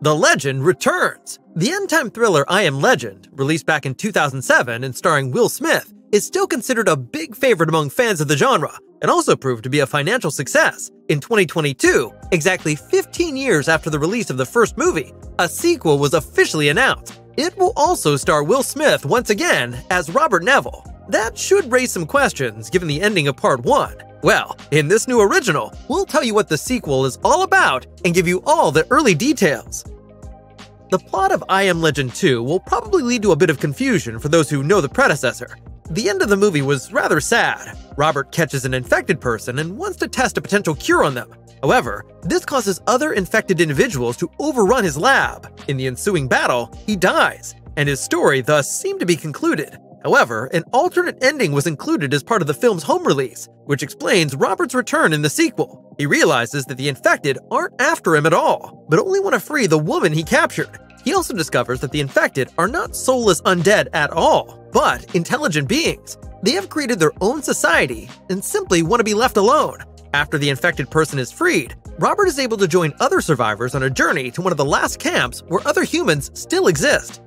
The Legend returns. The end-time thriller I Am Legend, released back in 2007 and starring Will Smith, is still considered a big favorite among fans of the genre, and also proved to be a financial success. In 2022, exactly 15 years after the release of the first movie, a sequel was officially announced. It will also star Will Smith once again as Robert Neville. That should raise some questions given the ending of Part 1. Well, in this new original, we'll tell you what the sequel is all about and give you all the early details. The plot of I Am Legend 2 will probably lead to a bit of confusion for those who know the predecessor. The end of the movie was rather sad. Robert catches an infected person and wants to test a potential cure on them. However, this causes other infected individuals to overrun his lab. In the ensuing battle, he dies, and his story thus seemed to be concluded. However, an alternate ending was included as part of the film's home release, which explains Robert's return in the sequel. He realizes that the infected aren't after him at all, but only want to free the woman he captured. He also discovers that the infected are not soulless undead at all, but intelligent beings. They have created their own society and simply want to be left alone. After the infected person is freed, Robert is able to join other survivors on a journey to one of the last camps where other humans still exist.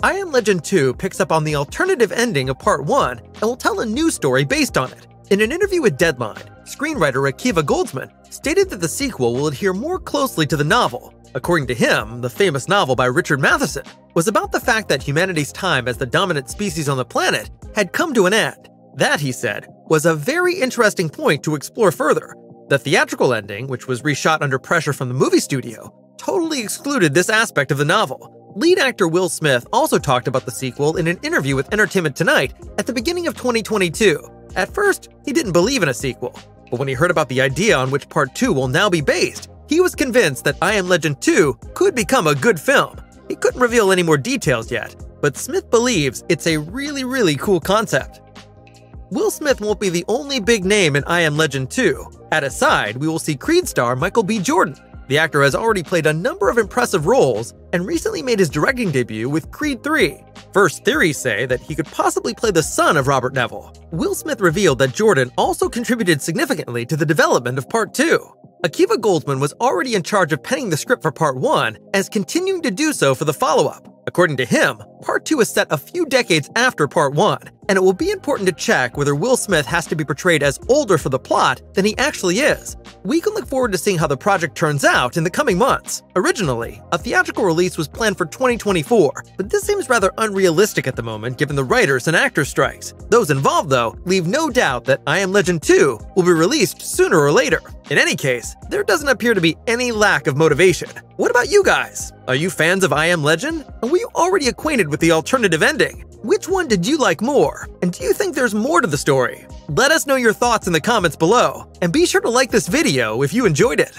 I Am Legend 2 picks up on the alternative ending of Part 1 and will tell a new story based on it. In an interview with Deadline, screenwriter Akiva Goldsman stated that the sequel will adhere more closely to the novel. According to him, the famous novel by Richard Matheson was about the fact that humanity's time as the dominant species on the planet had come to an end. That, he said, was a very interesting point to explore further. The theatrical ending, which was reshot under pressure from the movie studio, totally excluded this aspect of the novel. Lead actor Will Smith also talked about the sequel in an interview with Entertainment Tonight at the beginning of 2022. At first, he didn't believe in a sequel, but when he heard about the idea on which Part 2 will now be based, he was convinced that I Am Legend 2 could become a good film. He couldn't reveal any more details yet, but Smith believes it's a really cool concept. Will Smith won't be the only big name in I Am Legend 2. At his side, we will see Creed star Michael B. Jordan. The actor has already played a number of impressive roles and recently made his directing debut with Creed 3. First theories say that he could possibly play the son of Robert Neville. Will Smith revealed that Jordan also contributed significantly to the development of Part 2. Akiva Goldsman was already in charge of penning the script for Part 1 and is continuing to do so for the follow-up. According to him, Part 2 is set a few decades after Part 1, and it will be important to check whether Will Smith has to be portrayed as older for the plot than he actually is. We can look forward to seeing how the project turns out in the coming months. Originally, a theatrical release was planned for 2024, but this seems rather unrealistic at the moment given the writers and actors strikes. Those involved, though, leave no doubt that I Am Legend 2 will be released sooner or later. In any case, there doesn't appear to be any lack of motivation. What about you guys? Are you fans of I Am Legend? And were you already acquainted with the alternative ending? Which one did you like more? And do you think there's more to the story? Let us know your thoughts in the comments below, and be sure to like this video if you enjoyed it.